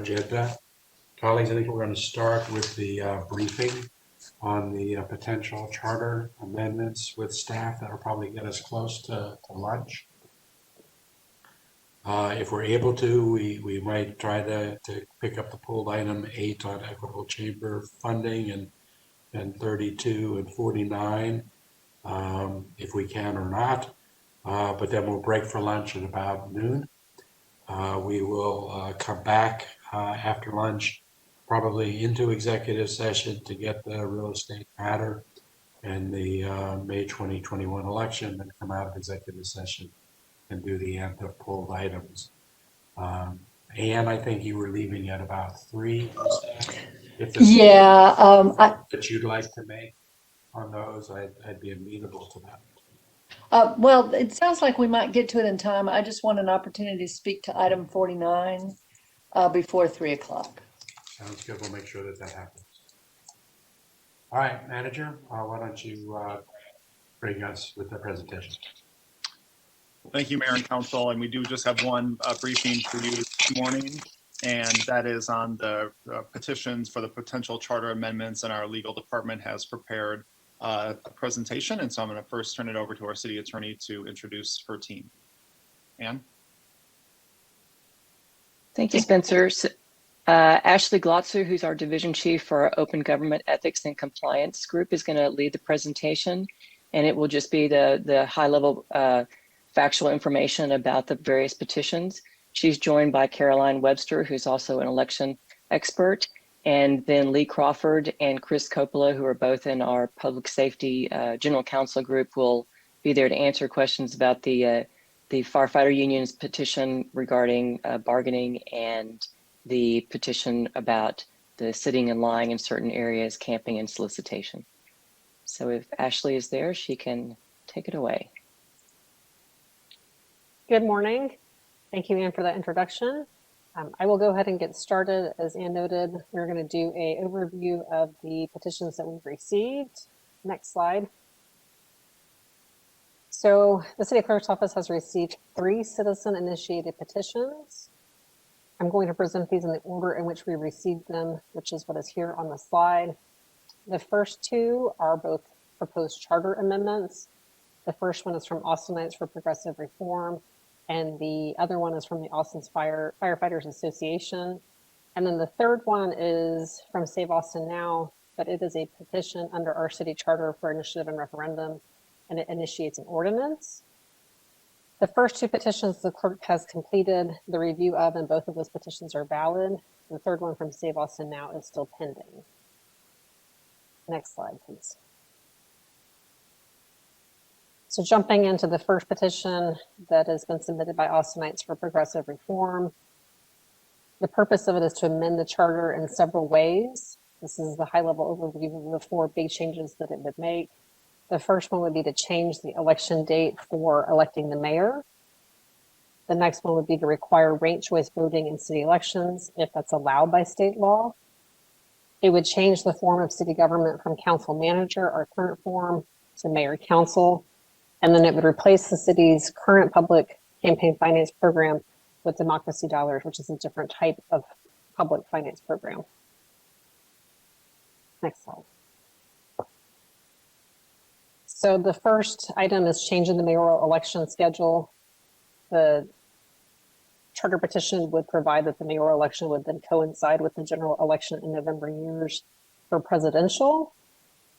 agenda. Colleagues, I think we're going to start with the briefing on the potential charter amendments with staff that will probably get us close to lunch. If we're able to, we might try to pick up the pulled item 8 on equitable chamber funding and 32 and 49 if we can or not. But then we'll break for lunch at about noon. We will come back after lunch, probably into executive session to get the real estate matter and the May 2021 election, and come out of executive session and do the end of pulled items. And I think you were leaving at about 3. If yeah, that you'd like to make on those, I'd be amenable to that. well, it sounds like we might get to it in time. I just want an opportunity to speak to item 49 before 3 o'clock. Sounds good. We'll make sure that happens. All right, manager, why don't you bring us with the presentation? Thank you, Mayor and Council. And we do just have one briefing for you this morning, and that is on the petitions for the potential charter amendments. And our legal department has prepared a presentation. And so I'm going to first turn it over to our city attorney to introduce her team. Ann? Thank you, Spencer. Ashley Glotzer, who's our division chief for our Open Government Ethics and Compliance group, is going to lead the presentation. And it will just be the high-level factual information about the various petitions. She's joined by Caroline Webster, who's also an election expert, and then Lee Crawford and Chris Coppola, who are both in our public safety general counsel group, will be there to answer questions about the firefighter union's petition regarding bargaining and the petition about the sitting and lying in certain areas, camping and solicitation. So if Ashley is there, she can take it away. Good morning. Thank you, Ann, for that introduction. I will go ahead and get started. As Ann noted, we're going to do an overview of the petitions that we've received. Next slide. So the City Clerk's Office has received 3 citizen-initiated petitions. I'm going to present these in the order in which we received them, which is what is here on the slide. The first 2 are both proposed charter amendments. The first one is from Austinites for Progressive Reform, and the other one is from the Austin's Firefighters Association. And then the third one is from Save Austin Now, but it is a petition under our city charter for initiative and referendum, and it initiates an ordinance. The first 2 petitions the clerk has completed the review of, and both of those petitions are valid. The third one from Save Austin Now is still pending. Next slide, please. So jumping into the first petition that has been submitted by Austinites for Progressive Reform. The purpose of it is to amend the charter in several ways. This is the high-level overview of the 4 big changes that it would make. The first one would be to change the election date for electing the mayor. The next one would be to require ranked choice voting in city elections if that's allowed by state law. It would change the form of city government from council manager, our current form, to mayor council. And then it would replace the city's current public campaign finance program with Democracy Dollars, which is a different type of public finance program. Next slide. So the first item is changing the mayoral election schedule. The charter petition would provide that the mayoral election would then coincide with the general election in November years for presidential.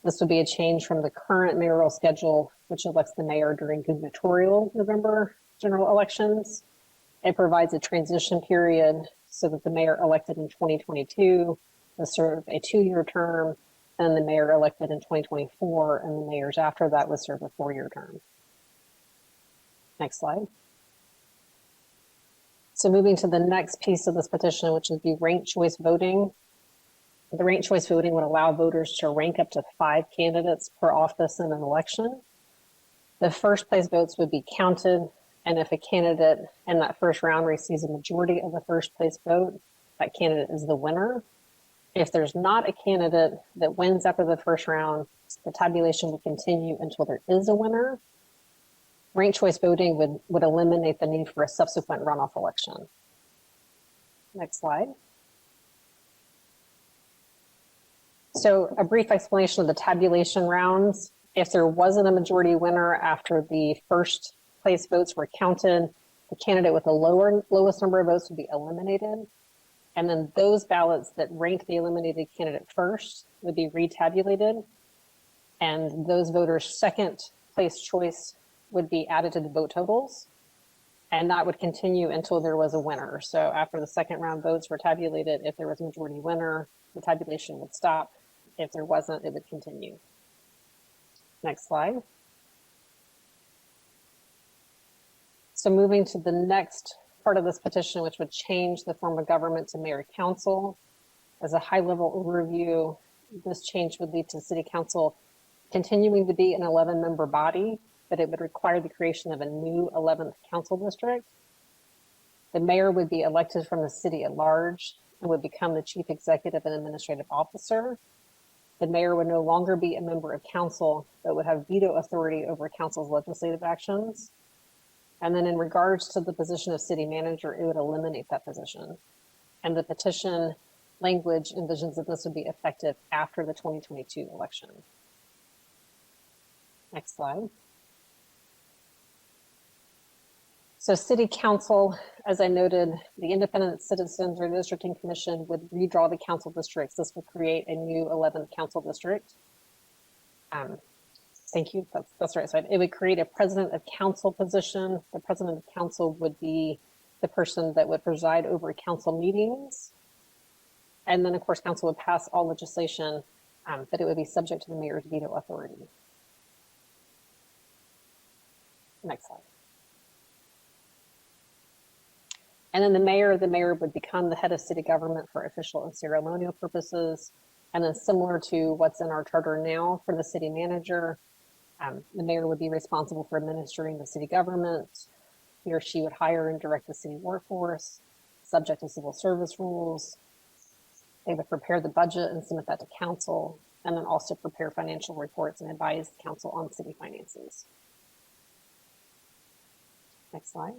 This would be a change from the current mayoral schedule, which elects the mayor during gubernatorial November general elections. It provides a transition period so that the mayor elected in 2022 will serve a 2-year term, and the mayor elected in 2024 and the mayors after that would serve a 4-year term. Next slide. So moving to the next piece of this petition, which would be ranked choice voting. The ranked choice voting would allow voters to rank up to 5 candidates per office in an election. The first place votes would be counted, and if a candidate in that first round receives a majority of the first place vote, that candidate is the winner. If there's not a candidate that wins after the first round, the tabulation would continue until there is a winner. Ranked choice voting would eliminate the need for a subsequent runoff election. Next slide. So a brief explanation of the tabulation rounds. If there wasn't a majority winner after the first place votes were counted, the candidate with the lowest number of votes would be eliminated. And then those ballots that ranked the eliminated candidate first would be retabulated. And those voters' second place choice would be added to the vote totals. And that would continue until there was a winner. So after the second round votes were tabulated, if there was a majority winner, the tabulation would stop. If there wasn't, it would continue. Next slide. So moving to the next part of this petition, which would change the form of government to mayor council. As a high-level overview, this change would lead to city council continuing to be an 11-member body, but it would require the creation of a new 11th council district. The mayor would be elected from the city at large and would become the chief executive and administrative officer. The mayor would no longer be a member of council, but would have veto authority over council's legislative actions. And then in regards to the position of city manager, it would eliminate that position. And the petition language envisions that this would be effective after the 2022 election. Next slide. So city council, as I noted, the Independent Citizens Redistricting Commission would redraw the council districts. This would create a new 11th council district. Thank you, that's right. So it would create a president of council position. The president of council would be the person that would preside over council meetings. And then of course, council would pass all legislation, but it would be subject to the mayor's veto authority. Next slide. And then the mayor would become the head of city government for official and ceremonial purposes. And then similar to what's in our charter now for the city manager, the mayor would be responsible for administering the city government. He or she would hire and direct the city workforce, subject to civil service rules. They would prepare the budget and submit that to council, and then also prepare financial reports and advise the council on city finances. Next slide.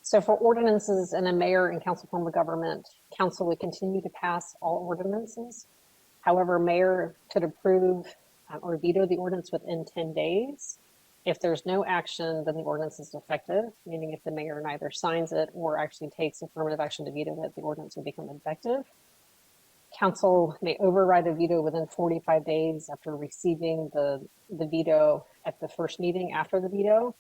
So for ordinances in a mayor and council form of government, council would continue to pass all ordinances. However, mayor could approve or veto the ordinance within 10 days. If there's no action, then the ordinance is effective, meaning if the mayor neither signs it or actually takes affirmative action to veto it, the ordinance would become effective. Council may override a veto within 45 days after receiving the veto at the first meeting after the veto.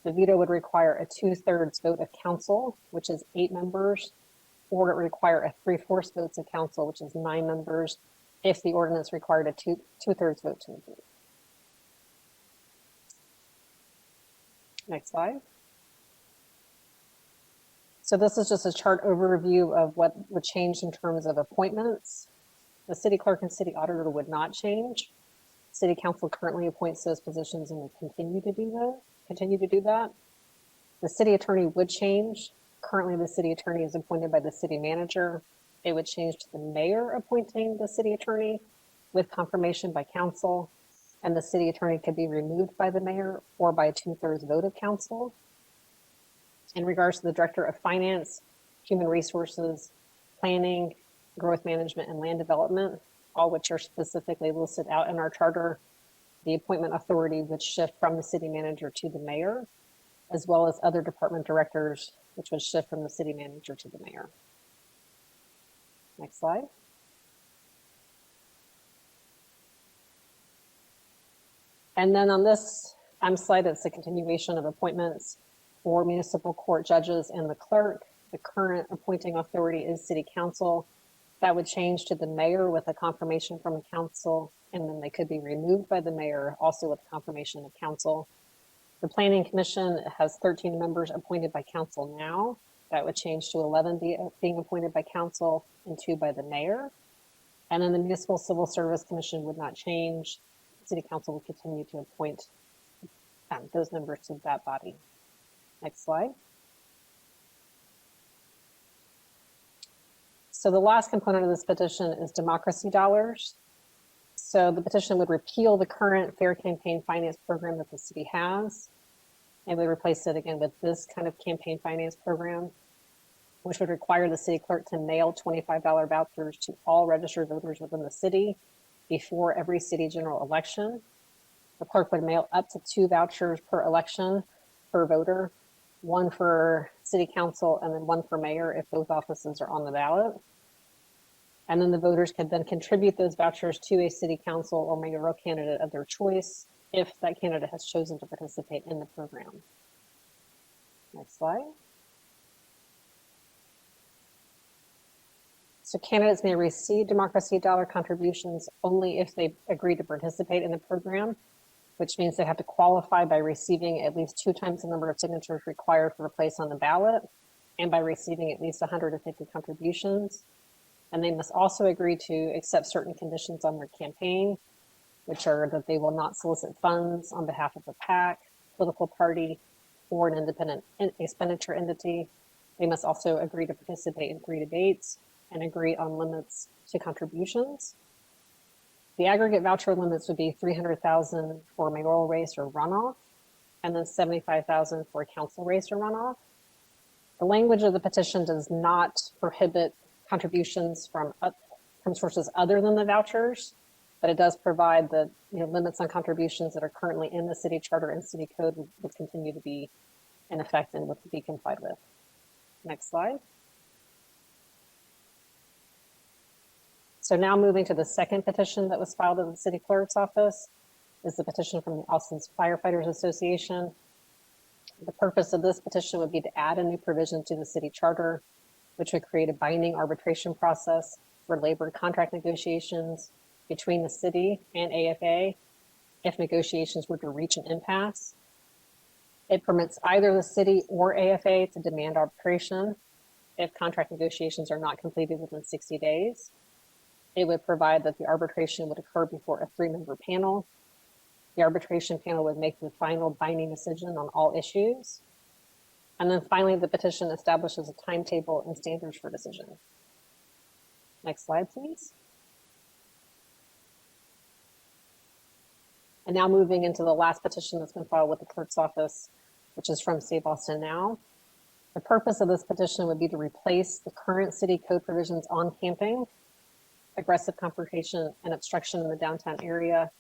The veto would require a 2/3 vote of council, which is 8 members, or it would require a 3/4 votes of council, which is 9 members, if the ordinance required a 2/3 vote to approve. Next slide. So this is just a chart overview of what would change in terms of appointments. The city clerk and city auditor would not change. City council currently appoints those positions and will continue to do that. The city attorney would change. Currently, the city attorney is appointed by the city manager. It would change to the mayor appointing the city attorney with confirmation by council, and the city attorney could be removed by the mayor or by a 2/3 vote of council. In regards to the director of finance, human resources, planning, growth management, and land development, all which are specifically listed out in our charter, the appointment authority would shift from the city manager to the mayor, as well as other department directors, which would shift from the city manager to the mayor. Next slide. And then on this slide, it's a continuation of appointments for municipal court judges and the clerk. The current appointing authority is city council. That would change to the mayor with a confirmation from the council, and then they could be removed by the mayor, also with confirmation of council. The planning commission has 13 members appointed by council now. That would change to 11 being appointed by council and 2 by the mayor. And then the municipal civil service commission would not change. City council will continue to appoint those members to that body. Next slide. So the last component of this petition is democracy dollars. So the petition would repeal the current fair campaign finance program that the city has, and would replace it again with this kind of campaign finance program. which would require the city clerk to mail $25 vouchers to all registered voters within the city before every city general election. The clerk would mail up to 2 vouchers per election per voter, 1 for city council and then 1 for mayor if both offices are on the ballot. And then the voters could then contribute those vouchers to a city council or mayoral candidate of their choice if that candidate has chosen to participate in the program. Next slide. So candidates may receive democracy dollar contributions only if they agree to participate in the program, which means they have to qualify by receiving at least 2 times the number of signatures required for a place on the ballot and by receiving at least 150 contributions. And they must also agree to accept certain conditions on their campaign, which are that they will not solicit funds on behalf of a PAC, political party, or an independent expenditure entity. They must also agree to participate in 3 debates and agree on limits to contributions. The aggregate voucher limits would be 300,000 for a mayoral race or runoff, and then 75,000 for a council race or runoff. The language of the petition does not prohibit contributions from sources other than the vouchers, but it does provide the limits on contributions that are currently in the city charter and city code would continue to be in effect and would be complied with. Next slide. So now moving to the second petition that was filed in the city clerk's office is the petition from the Austin Firefighters Association. The purpose of this petition would be to add a new provision to the city charter, which would create a binding arbitration process for labor contract negotiations between the city and AFA if negotiations were to reach an impasse. It permits either the city or AFA to demand arbitration if contract negotiations are not completed within 60 days. It would provide that the arbitration would occur before a 3-member panel. The arbitration panel would make the final binding decision on all issues. And then finally, the petition establishes a timetable and standards for decision. Next slide, please. And now moving into the last petition that's been filed with the clerk's office, which is from Save Austin Now. The purpose of this petition would be to replace the current city code provisions on camping, aggressive confrontation and obstruction in the downtown area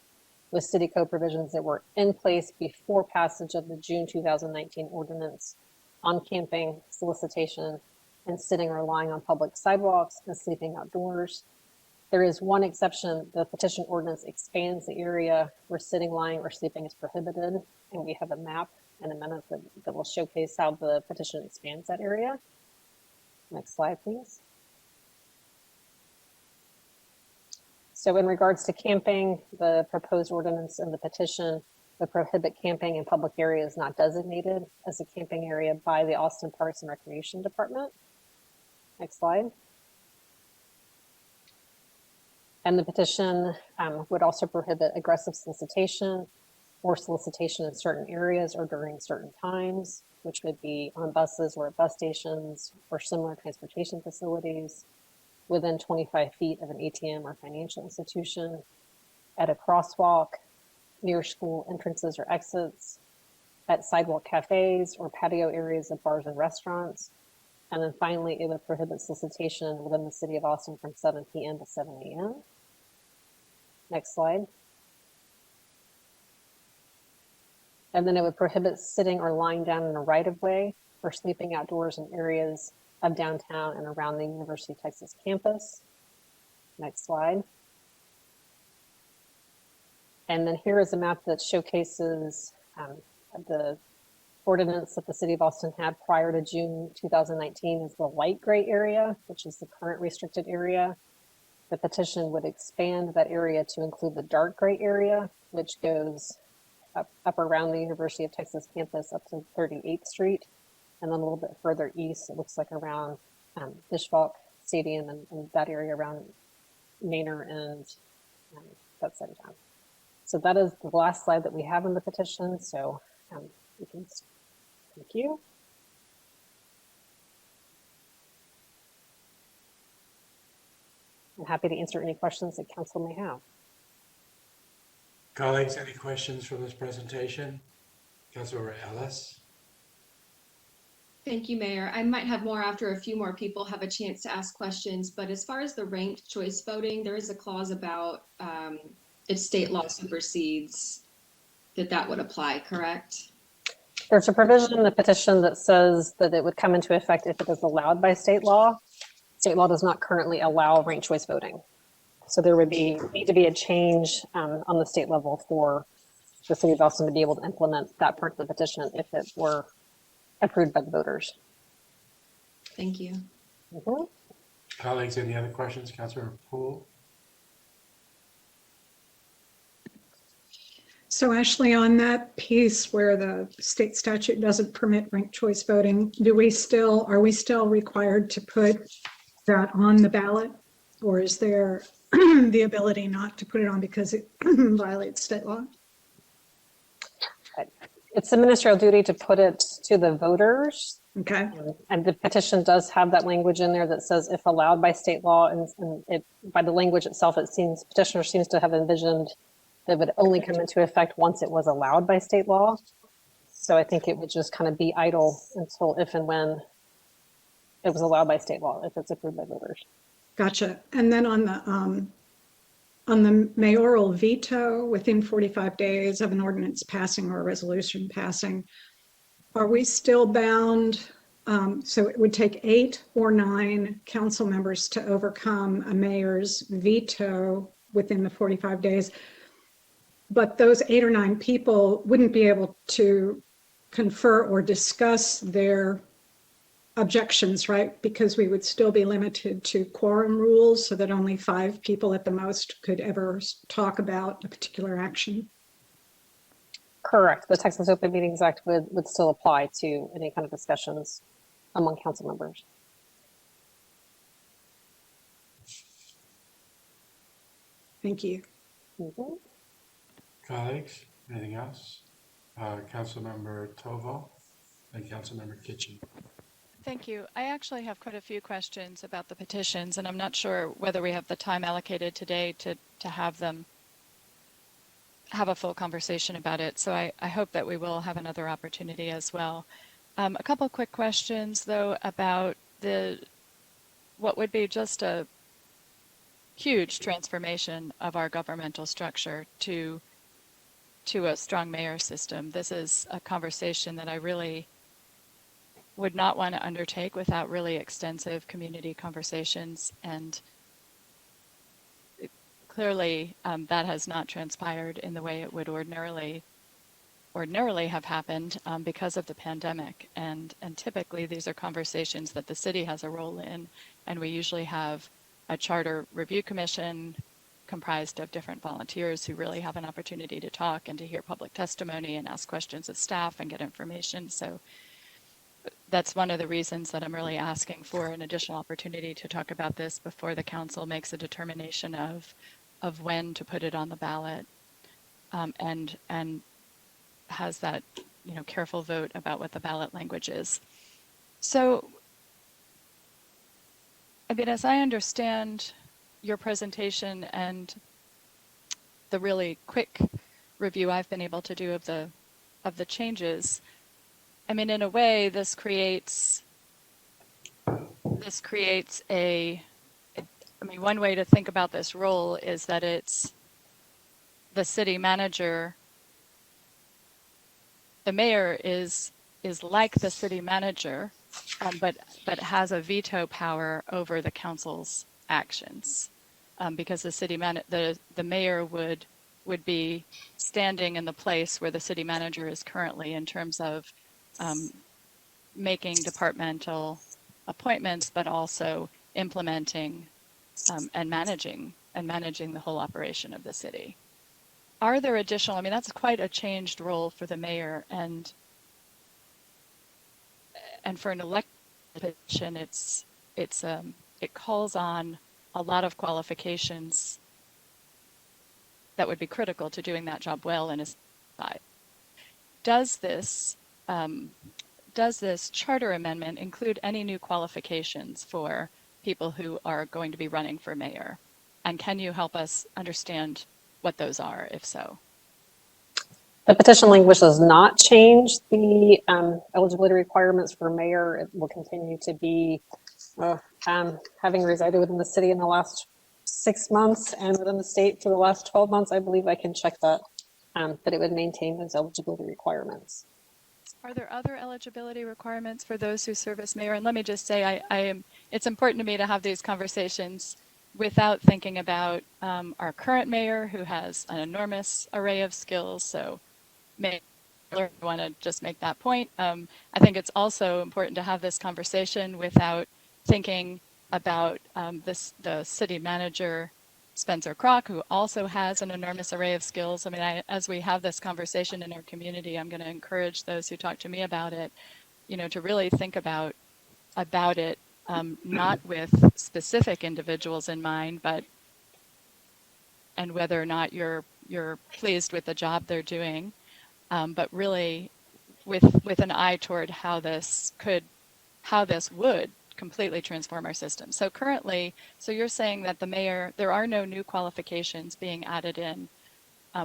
with city code provisions that were in place before passage of the June 2019 ordinance on camping, solicitation, and sitting or lying on public sidewalks and sleeping outdoors. There is one exception. The petition ordinance expands the area where sitting, lying, or sleeping is prohibited, and we have a map in a minute that will showcase how the petition expands that area. Next slide, please. So in regards to camping, the proposed ordinance in the petition would prohibit camping in public areas not designated as a camping area by the Austin Parks and Recreation Department. Next slide. And the petition would also prohibit aggressive solicitation or solicitation in certain areas or during certain times, which would be on buses or at bus stations or similar transportation facilities, within 25 feet of an ATM or financial institution, at a crosswalk, near school entrances or exits, at sidewalk cafes or patio areas of bars and restaurants. And then finally, it would prohibit solicitation within the city of Austin from 7 p.m. to 7 a.m. Next slide. And then it would prohibit sitting or lying down in a right-of-way or sleeping outdoors in areas of downtown and around the University of Texas campus. Next slide. And then here is a map that showcases the ordinance that the city of Austin had prior to June 2019 is the light gray area, which is the current restricted area. The petition would expand that area to include the dark gray area, which goes up around the University of Texas campus up to 38th Street. And then a little bit further east, it looks like around Fishwalk Stadium and that area around Manor and that side of town. So that is the last slide that we have in the petition. So we can, thank you. I'm happy to answer any questions that council may have. Colleagues, any questions from this presentation? Councilor Ellis? Thank you, Mayor. I might have more after a few more people have a chance to ask questions, but as far as the ranked choice voting, there is a clause about if state law supersedes, that would apply, correct? There's a provision in the petition that says that it would come into effect if it is allowed by state law. State law does not currently allow ranked choice voting. So there would need to be a change on the state level for the city of Austin to be able to implement that part of the petition if it were approved by the voters. Thank you. Mhm. Colleagues, any other questions? Councilor Poole? So Ashley, on that piece where the state statute doesn't permit ranked choice voting, are we still required to put that on the ballot? Or is there the ability not to put it on because it violates state law? It's a ministerial duty to put it to the voters. Okay, And the petition does have that language in there that says if allowed by state law, and by the language itself, petitioner seems to have envisioned that it would only come into effect once it was allowed by state law. So I think it would just kind of be idle until if and when it was allowed by state law, if it's approved by voters. gotcha. And then on the mayoral veto within 45 days of an ordinance passing or a resolution passing, are we still bound? So it would take 8 or 9 council members to overcome a mayor's veto within the 45 days. But those 8 or 9 people wouldn't be able to confer or discuss their objections, right? Because we would still be limited to quorum rules so that only 5 people at the most could ever talk about a particular action. Correct. The Texas Open Meetings Act would still apply to any kind of discussions among council members. Thank you. Mhm. Colleagues, anything else? Councilmember Tovo and Councilmember Kitchen. Thank you. I actually have quite a few questions about the petitions, and I'm not sure whether we have the time allocated today to have them have a full conversation about it. So I hope that we will have another opportunity as well. A couple quick questions, though, about what would be just a huge transformation of our governmental structure to a strong mayor system. This is a conversation that I really would not want to undertake without really extensive community conversations, and clearly that has not transpired in the way it would ordinarily have happened because of the pandemic. And typically these are conversations that the city has a role in, and we usually have a charter review commission comprised of different volunteers who really have an opportunity to talk and to hear public testimony and ask questions of staff and get information. So that's one of the reasons that I'm really asking for an additional opportunity to talk about this before the council makes a determination of when to put it on the ballot, and has that careful vote about what the ballot language is. So, I mean, as I understand your presentation and the really quick review I've been able to do of the changes, I mean, in a way, this creates one way to think about this role is that it's the city manager. The mayor is like the city manager, but has a veto power over the council's actions, because the mayor would be standing in the place where the city manager is currently in terms of making departmental appointments, but also implementing and managing the whole operation of the city. Are there additional? I mean, that's quite a changed role for the mayor, and for an elected position, it calls on a lot of qualifications that would be critical to doing that job well in a side. Does this charter amendment include any new qualifications for people who are going to be running for mayor? And can you help us understand what those are, if so? The petition language does not change the eligibility requirements for mayor. It will continue to be, having resided within the city in the last 6 months and within the state for the last 12 months, I believe I can check that, that it would maintain those eligibility requirements. Are there other eligibility requirements for those who serve as mayor? And let me just say, it's important to me to have these conversations without thinking about our current mayor, who has an enormous array of skills. So I want to just make that point. I think it's also important to have this conversation without thinking about the city manager, Spencer Kroc, who also has an enormous array of skills. I mean, as we have this conversation in our community, I'm going to encourage those who talk to me about it, to really think about it, not with specific individuals in mind, and whether or not you're pleased with the job they're doing, but really with an eye toward how this would completely transform our system. So currently, you're saying that the mayor, there are no new qualifications being added in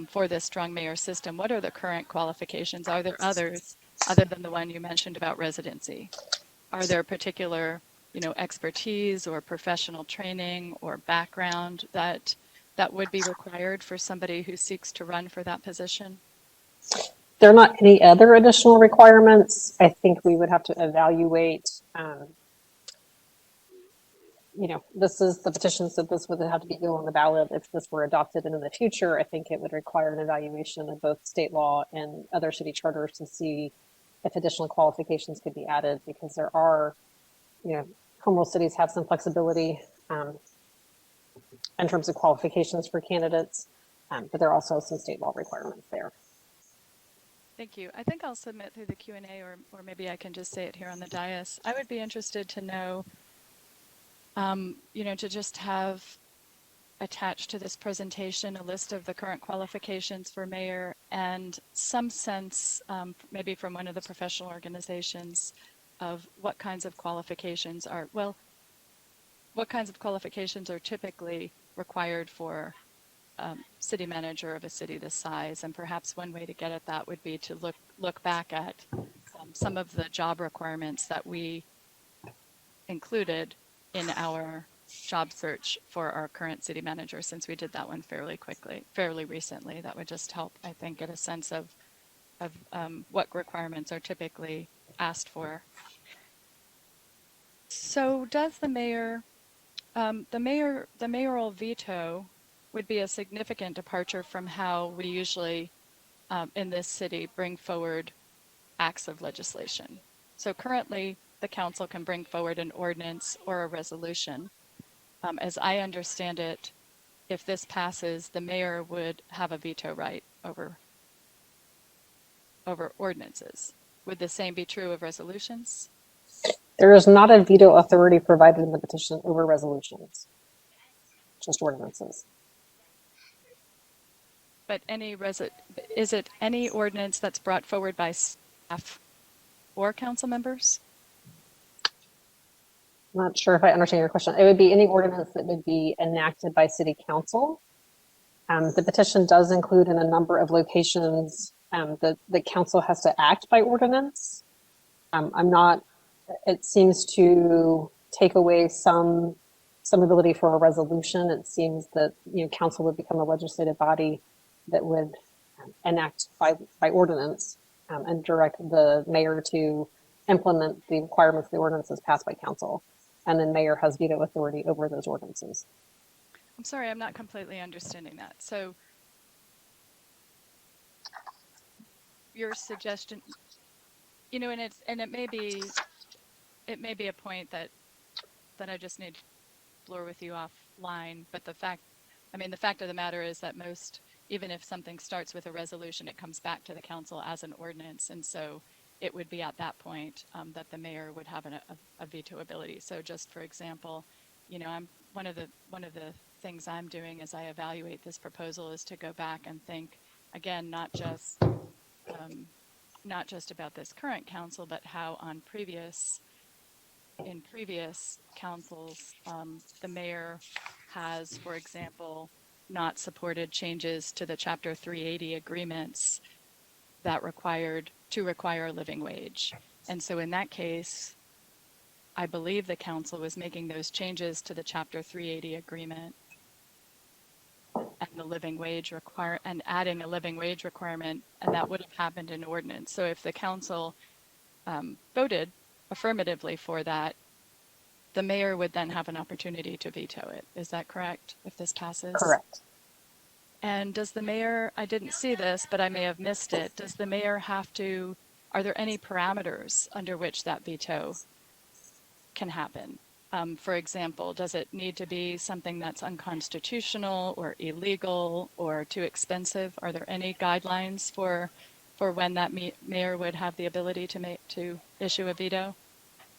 for this strong mayor system. What are the current qualifications? Are there others other than the one you mentioned about residency? Are there particular, expertise or professional training or background that would be required for somebody who seeks to run for that position? There are not any other additional requirements. I think we would have to evaluate, this is the petitions that this would have to go on the ballot. If this were adopted in the future, I think it would require an evaluation of both state law and other city charters to see if additional qualifications could be added, because there are, home rule cities have some flexibility in terms of qualifications for candidates, but there are also some state law requirements there. Thank you. I think I'll submit through the Q&A, or maybe I can just say it here on the dais. I would be interested to know, to just have attached to this presentation a list of the current qualifications for mayor and some sense, maybe from one of the professional organizations, of what kinds of qualifications are typically required for city manager of a city this size. And perhaps one way to get at that would be to look back at some of the job requirements that we included in our job search for our current city manager, since we did that one fairly recently. That would just help, I think, get a sense of what requirements are typically asked for. So does the mayoral veto would be a significant departure from how we usually in this city bring forward acts of legislation. So currently the council can bring forward an ordinance or a resolution. As I understand it, if this passes, the mayor would have a veto right over ordinances. Would the same be true of resolutions? There is not a veto authority provided in the petition over resolutions, just ordinances. But is it any ordinance that's brought forward by staff or council members? I'm not sure if I understand your question. It would be any ordinance that would be enacted by city council. The petition does include in a number of locations that the council has to act by ordinance. It seems to take away some ability for a resolution. It seems that council would become a legislative body that would enact by ordinance and direct the mayor to implement the requirements of the ordinances passed by council. And then mayor has veto authority over those ordinances. I'm sorry, I'm not completely understanding that. So your suggestion, and it may be a point that I just need to explore with you offline, but the fact of the matter is that even if something starts with a resolution, it comes back to the council as an ordinance. And so it would be at that point that the mayor would have a veto ability. So just for example, I'm one of the things I'm doing as I evaluate this proposal is to go back and think again, not just about this current council, but how in previous councils, the mayor has, for example, not supported changes to the Chapter 380 agreements that require a living wage. And so in that case, I believe the council was making those changes to the Chapter 380 agreement and the living wage and adding a living wage requirement, and that would have happened in ordinance. So if the council voted affirmatively for that, the mayor would then have an opportunity to veto it. Is that correct, if this passes? Correct. And does the mayor, I didn't see this, but I may have missed it, does the mayor have to, are there any parameters under which that veto can happen? For example, does it need to be something that's unconstitutional or illegal or too expensive? Are there any guidelines for when that mayor would have the ability to issue a veto?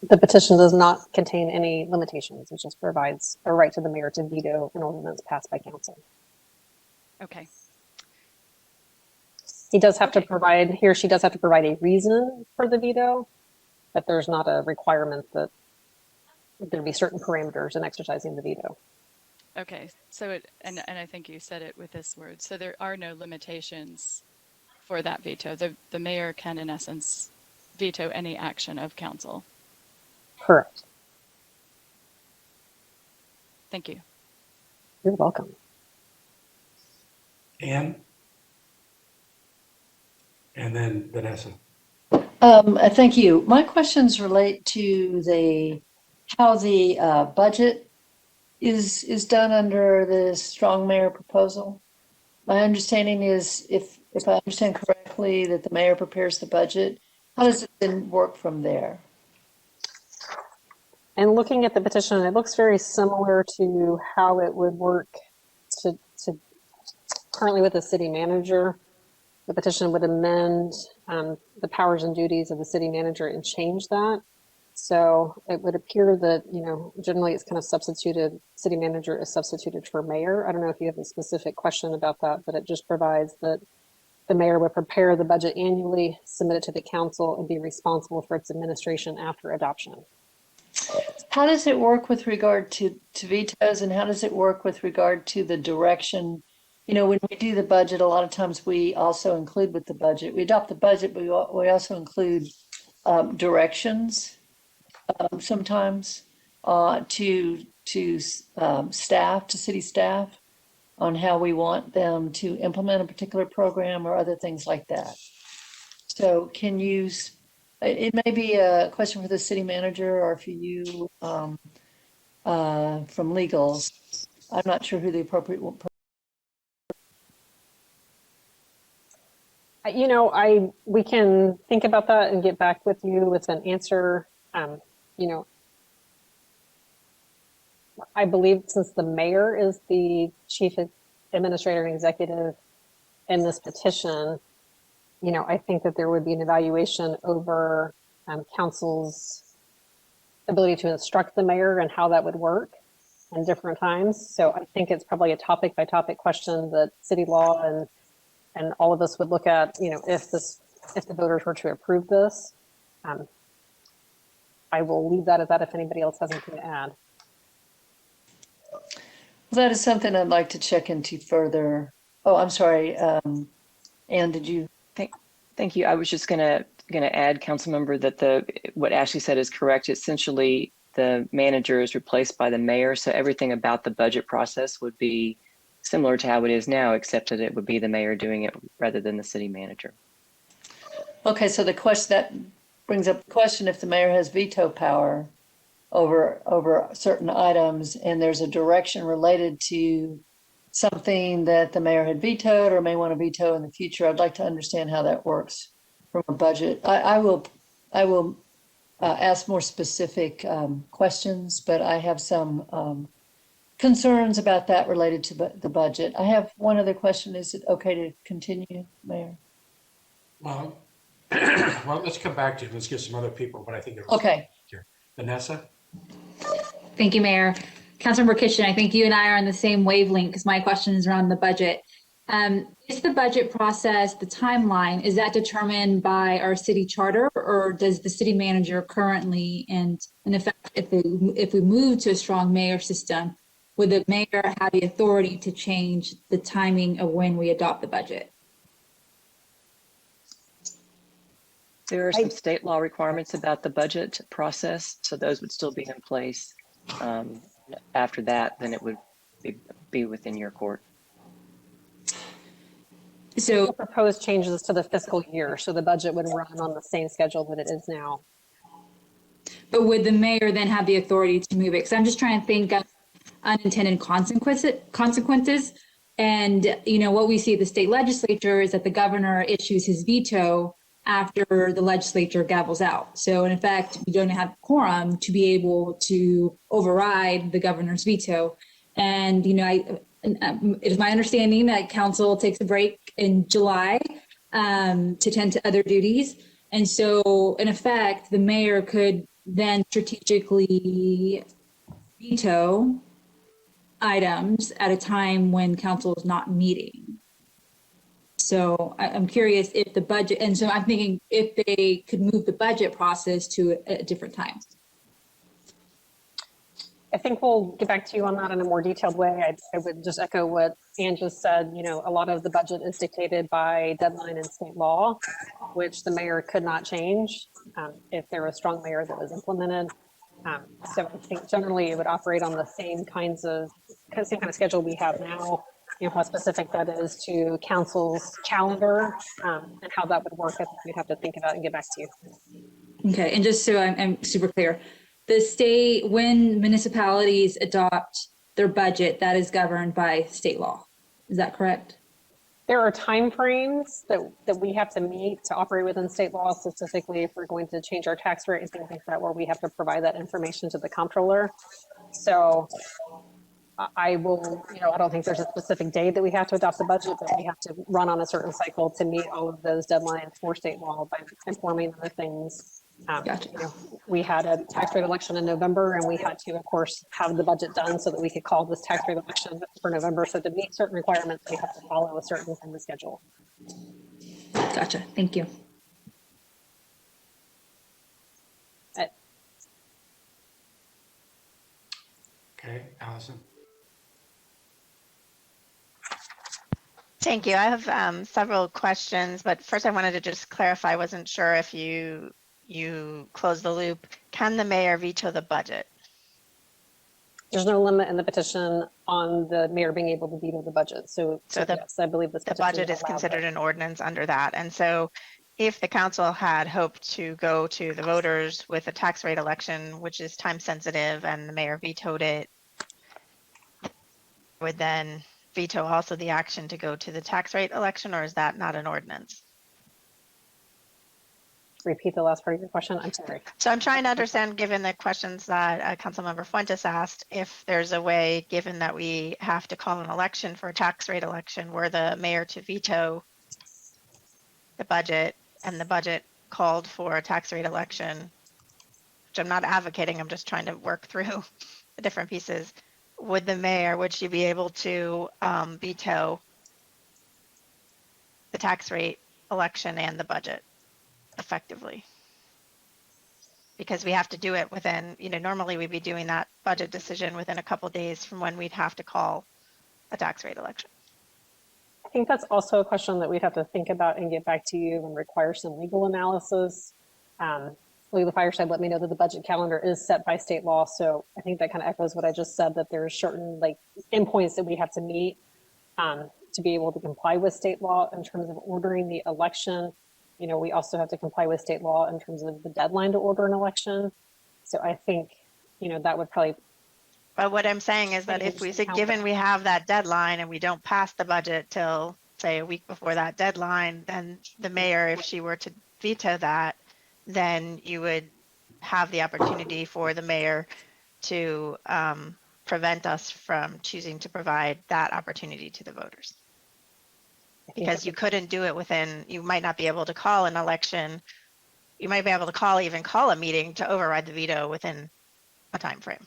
The petition does not contain any limitations. It just provides a right to the mayor to veto an ordinance passed by council. Okay. He does have to Okay. provide, he or she does have to provide a reason for the veto, but there's not a requirement that there be certain parameters in exercising the veto. Okay, so and I think you said it with this word, so there are no limitations for that veto. The mayor can, in essence, veto any action of council. Correct. Thank you. You're welcome. Anne? And then Vanessa. Thank you. My questions relate to how the budget is done under the strong mayor proposal. My understanding is, if I understand correctly, that the mayor prepares the budget. How does it then work from there? And looking at the petition, it looks very similar to how it would work to currently with the city manager. The petition would amend the powers and duties of the city manager and change that. So it would appear that, generally it's kind of substituted, city manager is substituted for mayor. I don't know if you have a specific question about that, but it just provides that the mayor would prepare the budget annually, submit it to the council, and be responsible for its administration after adoption. How does it work with regard to vetoes, and how does it work with regard to the direction? When we do the budget, a lot of times we also include with the budget, we adopt the budget, but we also include directions sometimes to staff, to city staff, on how we want them to implement a particular program or other things like that. So it may be a question for the city manager or for you from legals. I'm not sure who the appropriate one. We can think about that and get back with you with an answer. I believe since the mayor is the chief administrator and executive in this petition, I think that there would be an evaluation over council's ability to instruct the mayor and how that would work in different times. So I think it's probably a topic by topic question that city law and all of us would look at, if the voters were to approve this. I will leave that at that if anybody else has anything to add. That is something I'd like to check into further. Oh, I'm sorry. Anne, did you? Thank you. I was just gonna add, Councilmember, that what Ashley said is correct. Essentially, the manager is replaced by the mayor, so everything about the budget process would be similar to how it is now, except that it would be the mayor doing it rather than the city manager. Okay, so that brings up the question: if the mayor has veto power over certain items, and there's a direction related to something that the mayor had vetoed or may want to veto in the future, I'd like to understand how that works from a budget. I will ask more specific questions, but I have some concerns about that related to the budget. I have one other question. Is it okay to continue, Mayor? Well, let's come back to it. Let's get some other people, but I think Okay. Here. Vanessa? Thank you, Mayor. Councilmember Kitchen, I think you and I are on the same wavelength because my question is around the budget. Is the budget process, the timeline, is that determined by our city charter, or does the city manager currently, and in effect, if we move to a strong mayor system, would the mayor have the authority to change the timing of when we adopt the budget? There are some state law requirements about the budget process, so those would still be in place. After that, then it would be within your court. The So, proposed changes to the fiscal year, so the budget would run on the same schedule that it is now. but would the mayor then have the authority to move it? Because I'm just trying to think of unintended consequences. And, you know, what we see at the state legislature is that the governor issues his veto after the legislature gavels out. So in effect, we don't have quorum to be able to override the governor's veto. And, you know, it is my understanding that council takes a break in July to tend to other duties. And so in effect, the mayor could then strategically veto items at a time when council is not meeting. So I'm curious if the budget, and so I'm thinking if they could move the budget process to a different time. I think we'll get back to you on that in a more detailed way. I would just echo what Ann just said. You know, a lot of the budget is dictated by deadline and state law, which the mayor could not change if there was a strong mayor that was implemented. So I think generally it would operate on the same kind of schedule we have now. You know, how specific that is to council's calendar and how that would work. I think we'd have to think about it and get back to you. Okay, and just so I'm super clear, the state, when municipalities adopt their budget, that is governed by state law. Is that correct? There are timeframes that we have to meet to operate within state law, specifically if we're going to change our tax rate and things like that, where we have to provide that information to the comptroller. So I will, you know, I don't think there's a specific day that we have to adopt the budget, but we have to run on a certain cycle to meet all of those deadlines for state law by informing other things. Gotcha. You know, we had a tax rate election in November, and we had to, of course, have the budget done so that we could call this tax rate election for November. So to meet certain requirements, we have to follow a certain kind of schedule. Gotcha. Thank you. Okay, Allison? Thank you. I have several questions, but first I wanted to just clarify. I wasn't sure if you closed the loop. Can the mayor veto the budget? There's no limit in the petition on the mayor being able to veto the budget. So yes, I believe this the budget is considered an ordinance under that. And so if the council had hoped to go to the voters with a tax rate election, which is time sensitive, and the mayor vetoed it, would then veto also the action to go to the tax rate election, or is that not an ordinance? Repeat the last part of your question. I'm sorry. So I'm trying to understand, given the questions that Councilmember Fuentes asked, if there's a way, given that we have to call an election for a tax rate election, where the mayor to veto the budget, and the budget called for a tax rate election, which I'm not advocating, I'm just trying to work through the different pieces. Would the mayor, would she be able to veto the tax rate election and the budget effectively? Because we have to do it within, you know, normally we'd be doing that budget decision within a couple of days from when we'd have to call a tax rate election. I think that's also a question that we'd have to think about and get back to you and require some legal analysis. Legal Fireside let me know that the budget calendar is set by state law. So I think that kind of echoes what I just said, that there's certain like endpoints that we have to meet to be able to comply with state law in terms of ordering the election. You know, we also have to comply with state law in terms of the deadline to order an election. So I think, you know, that would probably. But what I'm saying is that if we say, given we have that deadline and we don't pass the budget till, say, a week before that deadline, then the mayor, if she were to veto that, then you would have the opportunity for the mayor to prevent us from choosing to provide that opportunity to the voters. Because you couldn't do it within, you might not be able to call an election. You might be able to even call a meeting to override the veto within a time frame.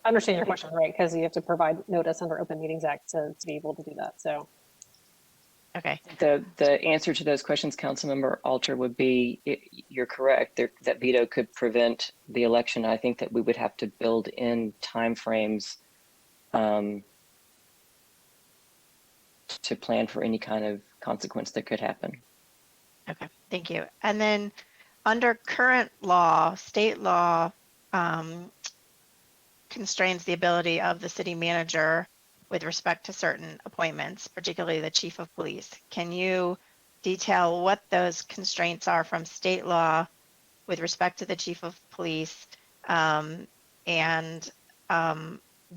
I understand your question, right? Because you have to provide notice under Open Meetings Act to be able to do that. So. Okay. The answer to those questions, Councilmember Alter, would be you're correct. That veto could prevent the election. I think that we would have to build in timeframes to plan for any kind of consequence that could happen. Okay, thank you. And then under current law, state law constrains the ability of the city manager with respect to certain appointments, particularly the chief of police. Can you detail what those constraints are from state law with respect to the chief of police? And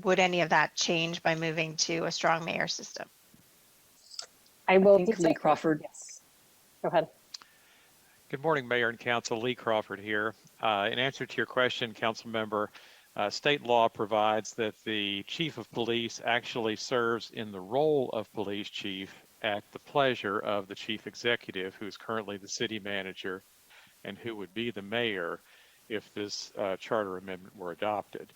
would any of that change by moving to a strong mayor system? I will think Lee Crawford. Yes. Go ahead. Good morning, Mayor and Council. Lee Crawford here. In answer to your question, Council Member, state law provides that the Chief of Police actually serves in the role of police chief at the pleasure of the Chief Executive, who is currently the city manager and who would be the mayor if this charter amendment were adopted.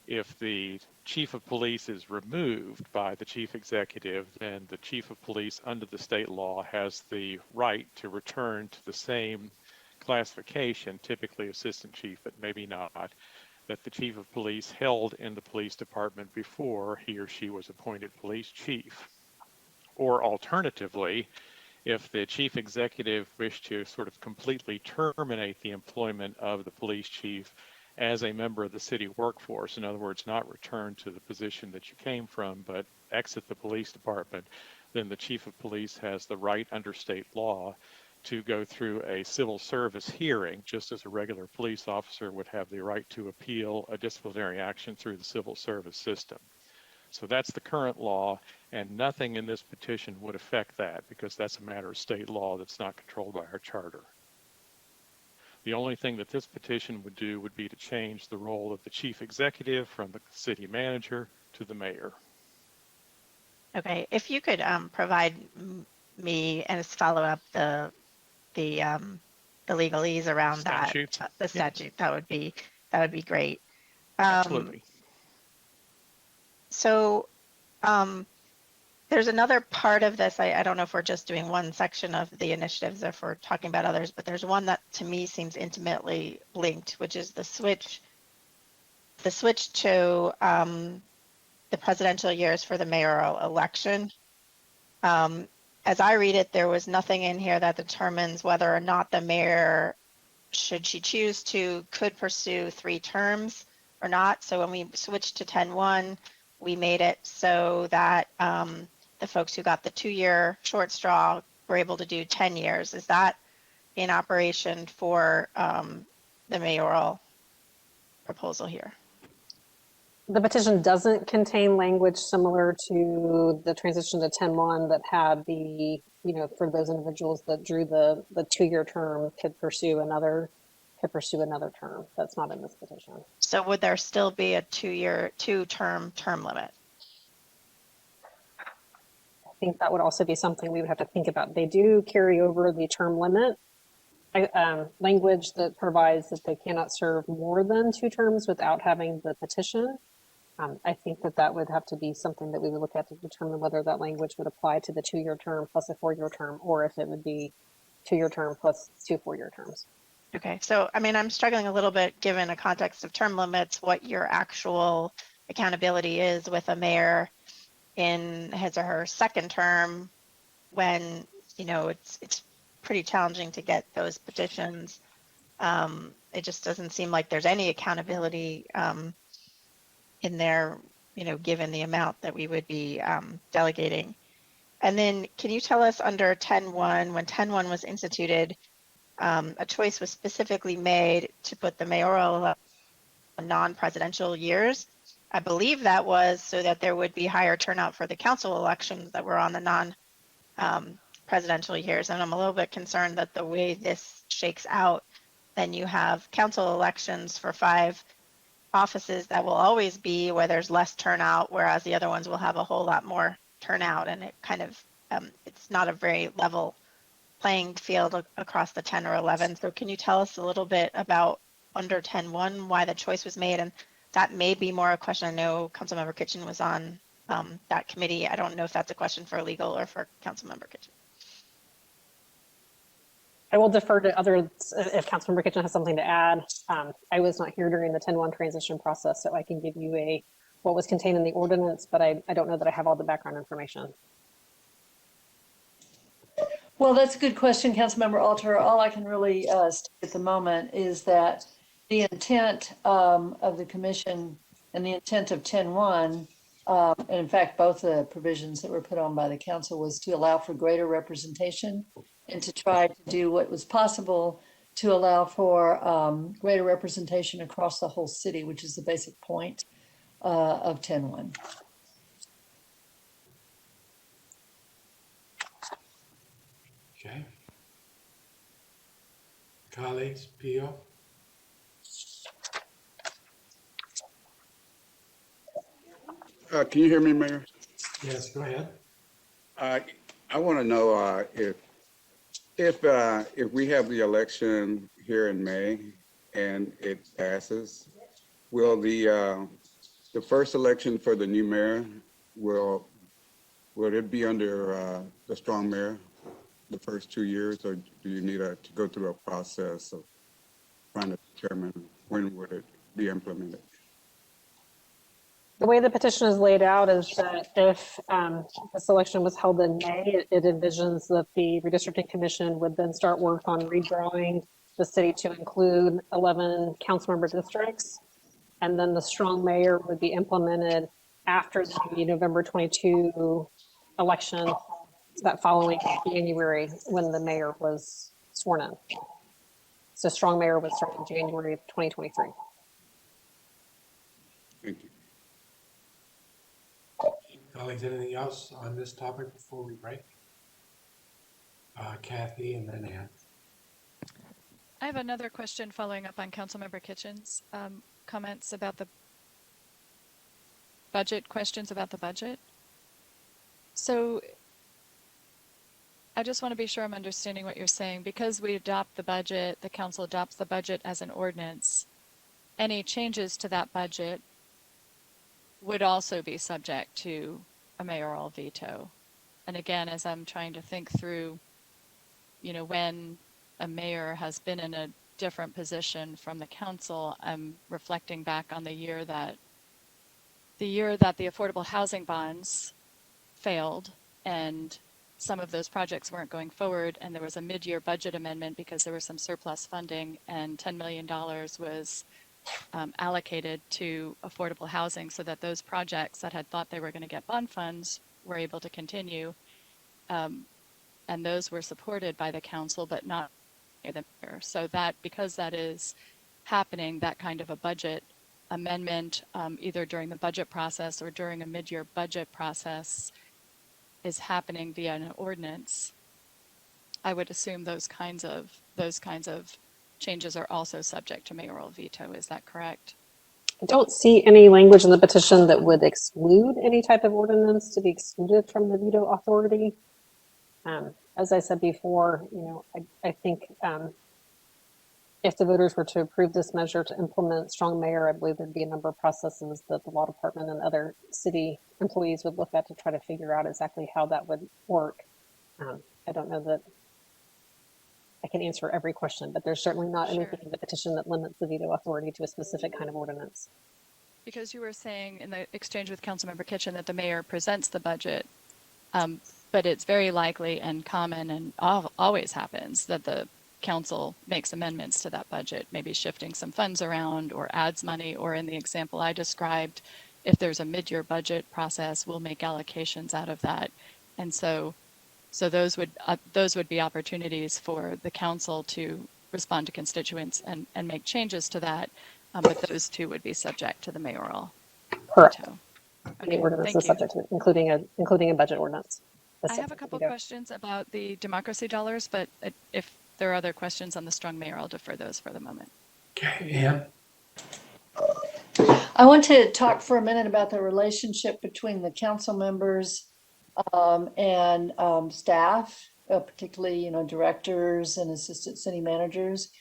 If the chief of police is removed by the chief executive, then the chief of police under the state law has the right to return to the same classification, typically assistant chief, but maybe not, that the chief of police held in the police department before he or she was appointed police chief. Or alternatively, if the chief executive wished to sort of completely terminate the employment of the police chief as a member of the city workforce, in other words, not return to the position that you came from, but exit the police department, then the chief of police has the right under state law to go through a civil service hearing, just as a regular police officer would have the right to appeal a disciplinary action through the civil service system. So that's the current law, and nothing in this petition would affect that because that's a matter of state law that's not controlled by our charter. The only thing that this petition would do would be to change the role of the chief executive from the city manager to the mayor. Okay, if you could provide me and follow up the legalese around Statutes. that, the statute, that would be great. Absolutely. So there's another part of this. I don't know if we're just doing one section of the initiatives or if we're talking about others, but there's one that to me seems intimately linked, which is the switch to the presidential years for the mayoral election. As I read it, there was nothing in here that determines whether or not the mayor, should she choose to, could pursue 3 terms or not. So when we switched to 10-1, we made it so that the folks who got the 2-year short straw were able to do 10 years. Is that in operation for the mayoral proposal here? The petition doesn't contain language similar to the transition to 10-1 that had the, for those individuals that drew the 2-year term could pursue another term. That's not in this petition. So would there still be a 2-term term limit? I think that would also be something we would have to think about. They do carry over the term limit language that provides that they cannot serve more than 2 terms without having the petition. I think that would have to be something that we would look at to determine whether that language would apply to the 2-year term plus a 4-year term, or if it would be 2-year term plus 2 4-year terms. Okay, so I mean, I'm struggling a little bit given a context of term limits, what your actual accountability is with a mayor in his or her 2nd term when, it's pretty challenging to get those petitions. It just doesn't seem like there's any accountability in there, given the amount that we would be delegating. And then can you tell us under 10-1, when 10-1 was instituted, a choice was specifically made to put the mayoral non-presidential years. I believe that was so that there would be higher turnout for the council elections that were on the non-presidential years. And I'm a little bit concerned that the way this shakes out, then you have council elections for 5 offices that will always be where there's less turnout, whereas the other ones will have a whole lot more turnout. And it kind of, it's not a very level playing field across the 10 or 11. So can you tell us a little bit about under 10-1, why the choice was made? And that may be more a question. I know Councilmember Kitchen was on that committee. I don't know if that's a question for legal or for Councilmember Kitchen. I will defer to others if Councilmember Kitchen has something to add. I was not here during the 10-1 transition process, so I can give you what was contained in the ordinance, but I don't know that I have all the background information. Well, that's a good question, Councilmember Alter. All I can really state at the moment is that the intent of the commission and the intent of 10.1, and in fact, both the provisions that were put on by the council was to allow for greater representation and to try to do what was possible to allow for greater representation across the whole city, which is the basic point of 10.1. Okay. Colleagues, Pio? Can you hear me, Mayor? Yes, go ahead. I want to know if we have the election here in May and it passes, will the first election for the new mayor will it be under the strong mayor the first 2 years, or do you need to go through a process of trying to determine when would it be implemented? The way the petition is laid out is that if this election was held in May, it envisions that the redistricting commission would then start work on redrawing the city to include 11 council member districts. And then the strong mayor would be implemented after the November 22 election, that following January when the mayor was sworn in. So strong mayor would start in January of 2023. Thank you. Colleagues, anything else on this topic before we break? Kathy and then Ann. I have another question following up on Councilmember Kitchen's comments about the budget, questions about the budget. So I just want to be sure I'm understanding what you're saying. Because we adopt the budget, the council adopts the budget as an ordinance, any changes to that budget would also be subject to a mayoral veto. And again, as I'm trying to think through, when a mayor has been in a different position from the council, I'm reflecting back on the year that the affordable housing bonds failed and some of those projects weren't going forward, and there was a mid-year budget amendment because there was some surplus funding, and $10 million was allocated to affordable housing so that those projects that had thought they were going to get bond funds were able to continue. And those were supported by the council, but not the mayor. So that, because that is happening, that kind of a budget amendment, either during the budget process or during a mid-year budget process, is happening via an ordinance. I would assume those kinds of changes are also subject to mayoral veto. Is that correct? I don't see any language in the petition that would exclude any type of ordinance to be excluded from the veto authority. As I said before, I think if the voters were to approve this measure to implement strong mayor, I believe there'd be a number of processes that the law department and other city employees would look at to try to figure out exactly how that would work. I don't know that I can answer every question, but there's certainly not anything in the petition that limits the veto authority to a specific kind of ordinance. Because you were saying in the exchange with Councilmember Kitchen that the mayor presents the budget, but it's very likely and common and always happens that the council makes amendments to that budget, maybe shifting some funds around or adds money, or in the example I described, if there's a mid-year budget process, we'll make allocations out of that. And so those would be opportunities for the council to respond to constituents and make changes to that, but those two would be subject to the mayoral Correct. veto. Any ordinance is subject to it, including a budget ordinance. I have a couple questions about the democracy dollars, but if there are other questions on the strong mayor, I'll defer those for the moment. Okay, Ann? I want to talk for a minute about the relationship between the council members and staff, particularly, directors and assistant city managers.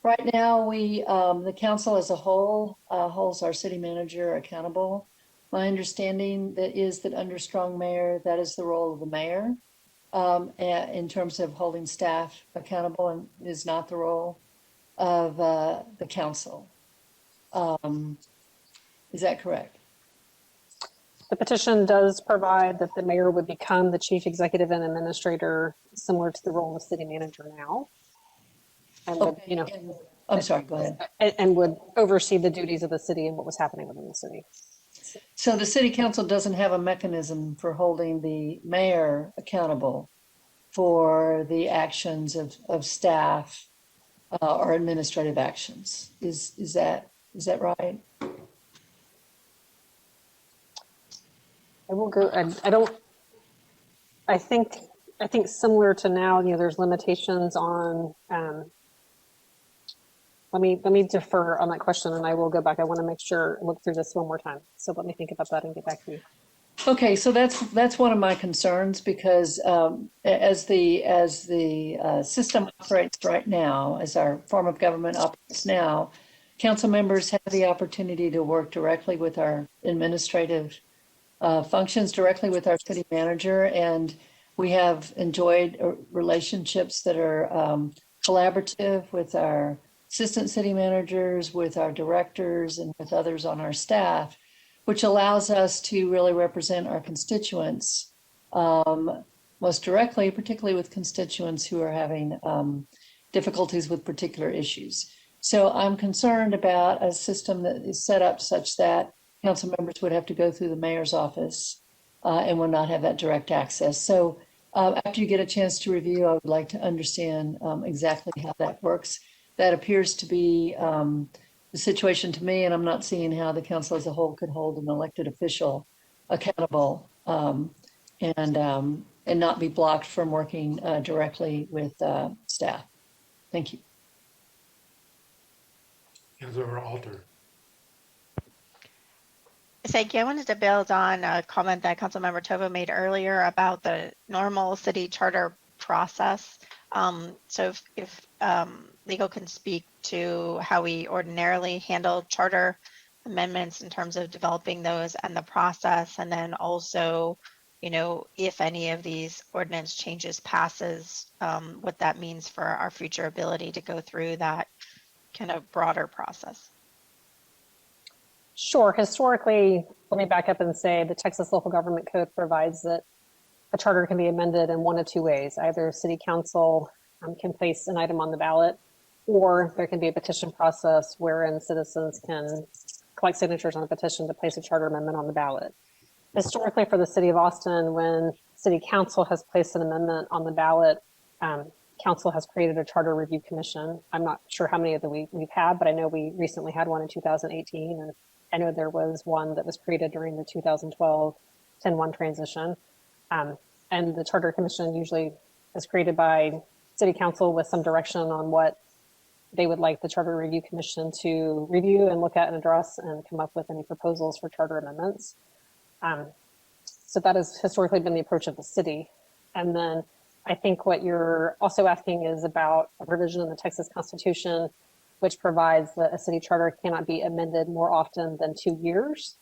Right now, the council as a whole holds our city manager accountable. My understanding is that under strong mayor, that is the role of the mayor in terms of holding staff accountable, and is not the role of the council. Is that correct? The petition does provide that the mayor would become the chief executive and administrator, similar to the role of city manager now. And would, you know, I'm sorry, go ahead. and would oversee the duties of the city and what was happening within the city. So the city council doesn't have a mechanism for holding the mayor accountable for the actions of staff or administrative actions. Is that right? I will go, I don't, I think similar to now, you know, there's limitations on, let me defer on that question and I will go back. I want to make sure, look through this one more time. So let me think about that and get back to you. Okay, so that's one of my concerns because as the system operates right now, as our form of government operates now, council members have the opportunity to work directly with our administrative functions, directly with our city manager, and we have enjoyed relationships that are collaborative with our assistant city managers, with our directors, and with others on our staff, which allows us to really represent our constituents most directly, particularly with constituents who are having difficulties with particular issues. So I'm concerned about a system that is set up such that council members would have to go through the mayor's office and would not have that direct access. So after you get a chance to review, I would like to understand exactly how that works. That appears to be the situation to me, and I'm not seeing how the council as a whole could hold an elected official accountable and not be blocked from working directly with staff. Thank you. Councilmember Alter. Thank you. I wanted to build on a comment that Councilmember Tovo made earlier about the normal city charter process. So if legal can speak to how we ordinarily handle charter amendments in terms of developing those and the process, and then also, you know, if any of these ordinance changes passes, what that means for our future ability to go through that kind of broader process. Sure. Historically, let me back up and say the Texas Local Government Code provides that a charter can be amended in one of two ways. Either city council can place an item on the ballot, or there can be a petition process wherein citizens can collect signatures on a petition to place a charter amendment on the ballot. Historically, for the city of Austin, when city council has placed an amendment on the ballot, council has created a charter review commission. I'm not sure how many of them we've had, but I know we recently had one in 2018, and I know there was one that was created during the 2012-10-1 transition. And the Charter Commission usually is created by City Council with some direction on what they would like the Charter Review Commission to review and look at and address and come up with any proposals for charter amendments. So that has historically been the approach of the city. And then I think what you're also asking is about a provision in the Texas Constitution which provides that a city charter cannot be amended more often than 2 years.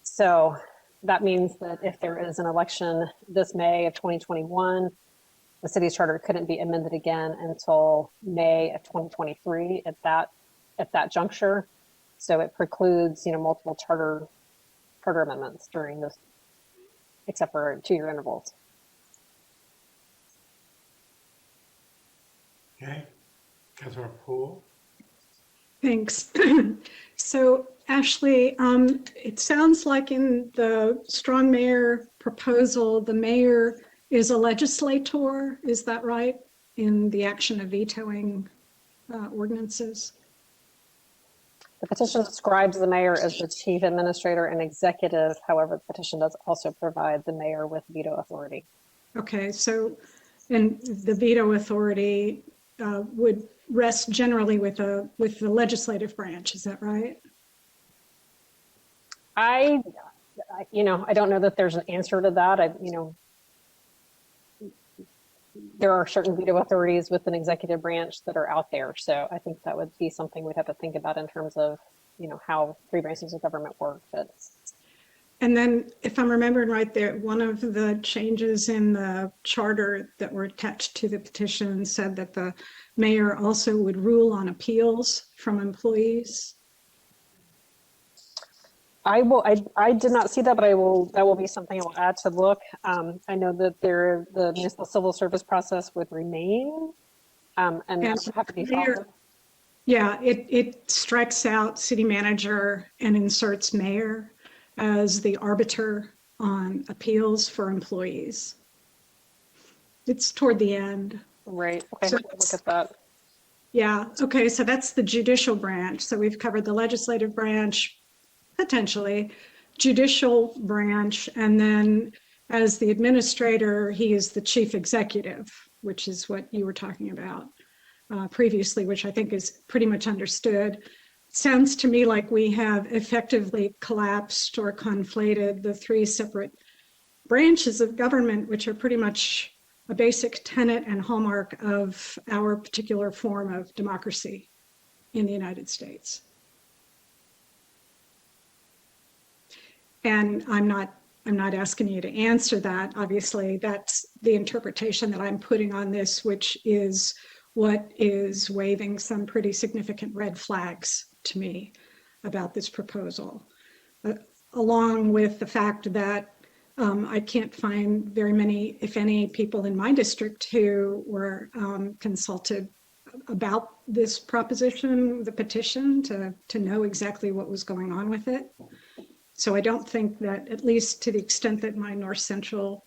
So that means that if there is an election this May of 2021, the city's charter couldn't be amended again until May of 2023 at that juncture. So it precludes, you know, multiple charter amendments during this, except for 2-year intervals. Okay. Councilmember Poole. Thanks. So Ashley, it sounds like in the strong mayor proposal, the mayor is a legislator, is that right? In the action of vetoing ordinances? The petition describes the mayor as the chief administrator and executive. However, the petition does also provide the mayor with veto authority. Okay, so, and the veto authority would rest generally with the legislative branch, is that right? I don't know that there's an answer to that. There are certain veto authorities with an executive branch that are out there. So I think that would be something we'd have to think about in terms of, you know, how 3 branches of government work. But And then if I'm remembering right there, one of the changes in the charter that were attached to the petition said that the mayor also would rule on appeals from employees. I did not see that, but that will be something I will add to look. I know that the municipal civil service process would remain, and And have to be mayor- followed. Yeah, it strikes out city manager and inserts mayor as the arbiter on appeals for employees. It's toward the end. Right, okay, So look at that. Yeah, okay, so that's the judicial branch. So we've covered the legislative branch, potentially, judicial branch, and then as the administrator, he is the chief executive, which is what you were talking about previously, which I think is pretty much understood. Sounds to me like we have effectively collapsed or conflated the three separate branches of government, which are pretty much a basic tenet and hallmark of our particular form of democracy in the United States. And I'm not asking you to answer that. Obviously, that's the interpretation that I'm putting on this, which is what is waving some pretty significant red flags to me about this proposal, along with the fact that I can't find very many, if any, people in my district who were consulted about this proposition, the petition, to know exactly what was going on with it. So I don't think that, at least to the extent that my North Central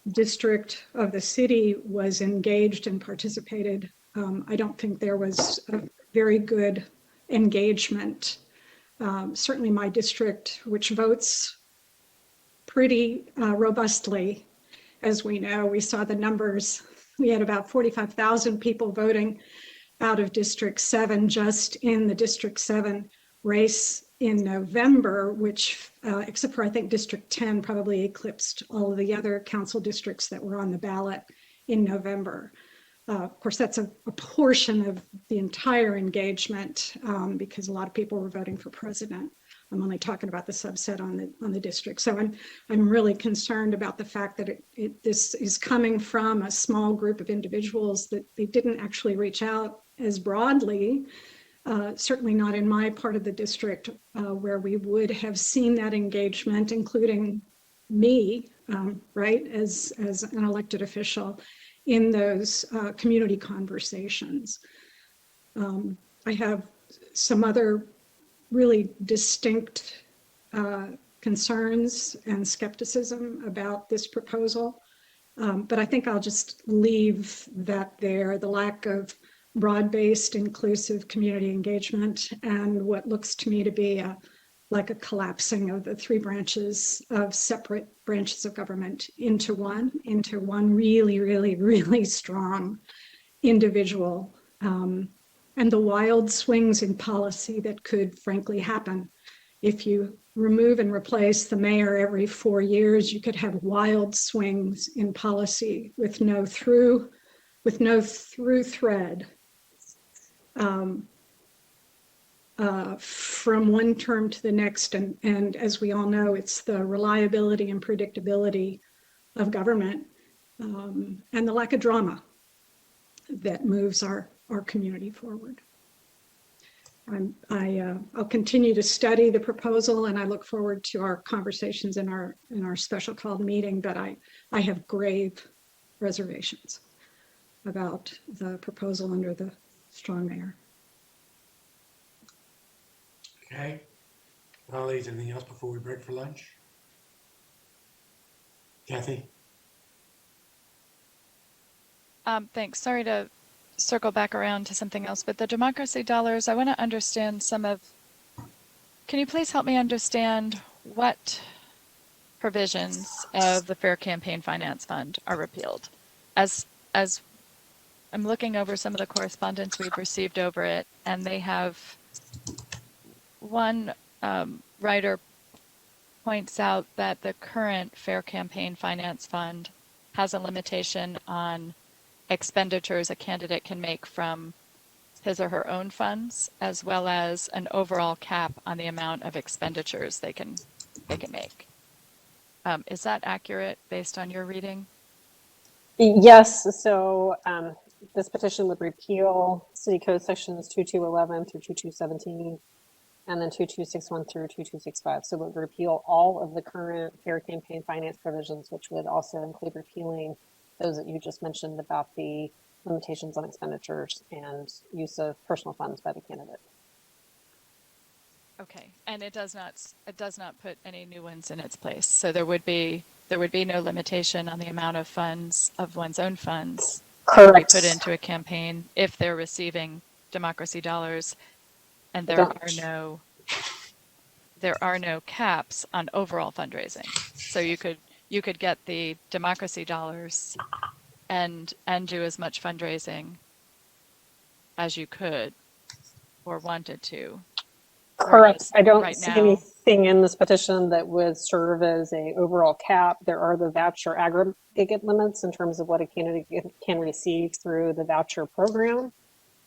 district of the city was engaged and participated, I don't think there was a very good engagement. Certainly my district, which votes pretty robustly, as we know, we saw the numbers. We had about 45,000 people voting out of District 7 just in the District 7 race in November, which, except for I think District 10, probably eclipsed all of the other council districts that were on the ballot in November. Of course, that's a portion of the entire engagement because a lot of people were voting for president. I'm only talking about the subset on the district. So I'm really concerned about the fact that this is coming from a small group of individuals, that they didn't actually reach out as broadly. Certainly not in my part of the district where we would have seen that engagement, including me, right, as an elected official in those community conversations. I have some other really distinct concerns and skepticism about this proposal, but I think I'll just leave that there, the lack of broad-based inclusive community engagement and what looks to me to be like a collapsing of the three branches of separate branches of government into one really, really, really strong individual, and the wild swings in policy that could frankly happen. If you remove and replace the mayor every 4 years, you could have wild swings in policy with no through thread from one term to the next. And as we all know, it's the reliability and predictability of government and the lack of drama that moves our community forward. I'll continue to study the proposal, and I look forward to our conversations in our special called meeting, but I have grave reservations about the proposal under the strong mayor. Okay. Colleagues, anything else before we break for lunch? Kathy? Thanks. Sorry to circle back around to something else, but the democracy dollars, I want to understand can you please help me understand what provisions of the Fair Campaign Finance Fund are repealed? As I'm looking over some of the correspondence we've received over it, and they have one writer points out that the current Fair Campaign Finance Fund has a limitation on expenditures a candidate can make from his or her own funds, as well as an overall cap on the amount of expenditures they can make. Is that accurate based on your reading? Yes, so this petition would repeal City Code sections 2211 through 2217 and then 2261 through 2265. So it would repeal all of the current fair campaign finance provisions, which would also include repealing those that you just mentioned about the limitations on expenditures and use of personal funds by the candidate. Okay, and it does not put any new ones in its place. So there would be no limitation on the amount of funds, of one's own funds, that would be put into a campaign if they're receiving democracy dollars, and there are no caps on overall fundraising. So you could get the democracy dollars and do as much fundraising as you could or wanted to. Correct. I don't right see now, anything in this petition that would serve as a overall cap. There are the voucher aggregate limits in terms of what a candidate can receive through the voucher program.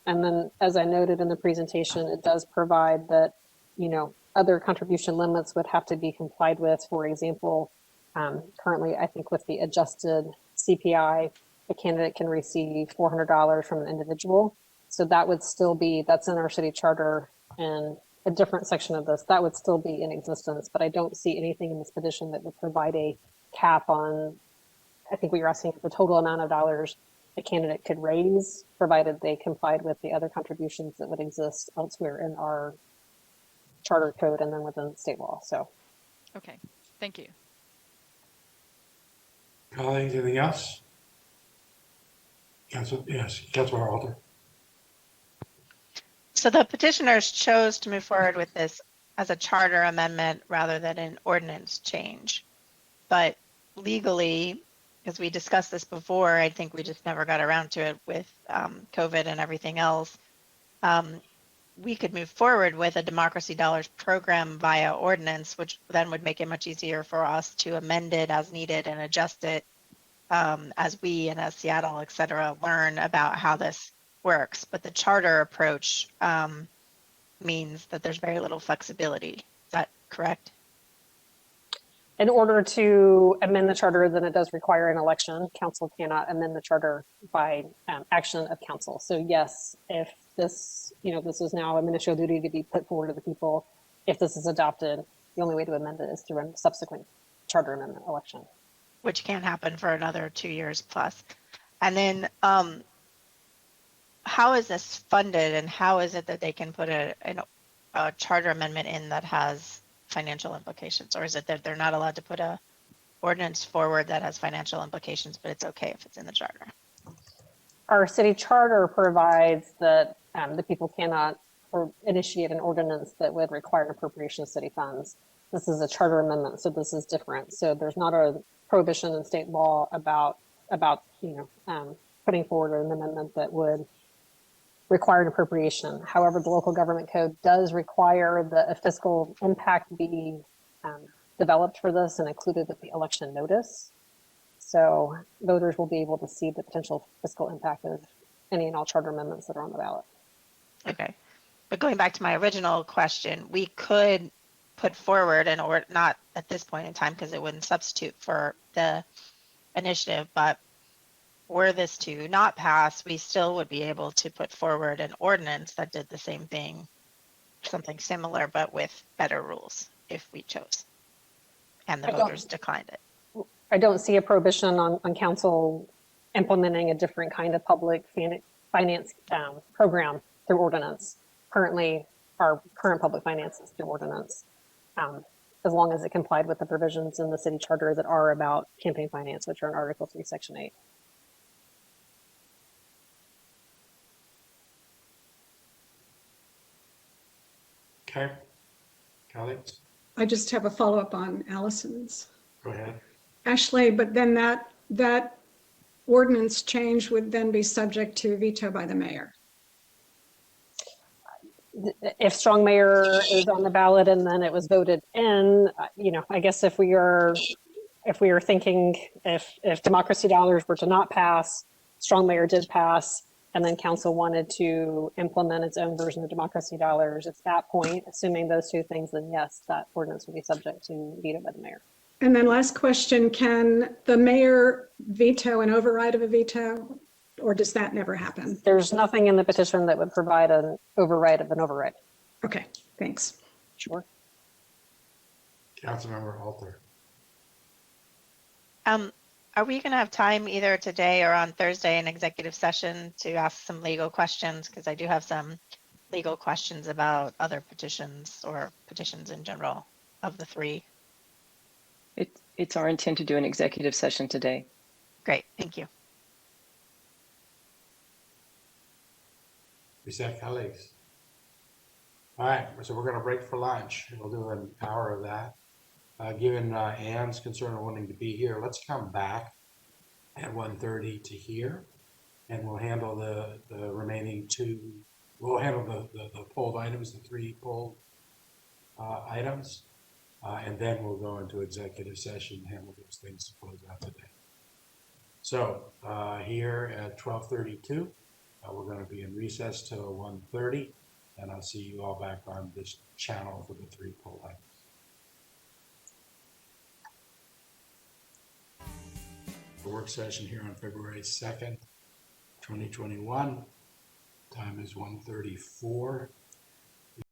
And then, as I noted in the presentation, it does provide that, you know, other contribution limits would have to be complied with. For example, currently, I think with the adjusted CPI, a candidate can receive $400 from an individual. So that would still be, that's in our city charter and a different section of this, that would still be in existence, but I don't see anything in this petition that would provide a cap on, I think we were asking the total amount of dollars a candidate could raise, provided they complied with the other contributions that would exist elsewhere in our charter code and then within state law. So, okay, thank you. Colleagues, anything else? Councilor Alder. So the petitioners chose to move forward with this as a charter amendment rather than an ordinance change. But legally, because we discussed this before, I think we just never got around to it with COVID and everything else. We could move forward with a Democracy Dollars program via ordinance, which then would make it much easier for us to amend it as needed and adjust it as we and as Seattle, et cetera, learn about how this works. But the charter approach means that there's very little flexibility. Is that correct? in order to amend the charter, then it does require an election. Council cannot amend the charter by action of council. So yes, if this, this is now a ministerial duty to be put forward to the people. If this is adopted, the only way to amend it is through a subsequent charter amendment election. Which can't happen for another 2 years plus. And then how is this funded, and how is it that they can put a charter amendment in that has financial implications? Or is it that they're not allowed to put a ordinance forward that has financial implications, but it's okay if it's in the charter? Our city charter provides that the people cannot initiate an ordinance that would require an appropriation of city funds. This is a charter amendment, so this is different. So there's not a prohibition in state law about putting forward an amendment that would require an appropriation. However, the local government code does require that a fiscal impact be developed for this and included with the election notice. So voters will be able to see the potential fiscal impact of any and all charter amendments that are on the ballot. Okay. But going back to my original question, we could put forward or not at this point in time because it wouldn't substitute for the initiative, but were this to not pass, we still would be able to put forward an ordinance that did the same thing, something similar, but with better rules if we chose and the voters declined it. I don't see a prohibition on council implementing a different kind of public finance program through ordinance. Currently, our current public finance is through ordinance, as long as it complied with the provisions in the city charter that are about campaign finance, which are in Article 3, Section 8. Okay, colleagues, I just have a follow-up on Allison's. go ahead. Ashley, but then that ordinance change would then be subject to veto by the mayor. If strong mayor is on the ballot and then it was voted in, I guess if we are thinking if democracy dollars were to not pass, strong mayor did pass, and then council wanted to implement its own version of democracy dollars, at that point, assuming those two things, then yes, that ordinance would be subject to veto by the mayor. And then last question, can the mayor veto an override of a veto, or does that never happen? There's nothing in the petition that would provide an override of an override. Okay, thanks. Sure. Councilmember Alter. Are we going to have time either today or on Thursday in executive session to ask some legal questions? Because I do have some legal questions about other petitions or petitions in general of the three. It's our intent to do an executive session today. Great, thank you. Reset colleagues. All right, so we're gonna break for lunch. We'll do an hour of that. Given Ann's concern of wanting to be here, let's come back at 1:30 to here, and we'll handle the remaining two. We'll handle the polled items, the three polled items, and then we'll go into executive session and handle those things to close out today. So here at 12:32, we're going to be in recess till 1:30, and I'll see you all back on this channel for the three poll items. The work session here on February 2nd, 2021. Time is 1:34.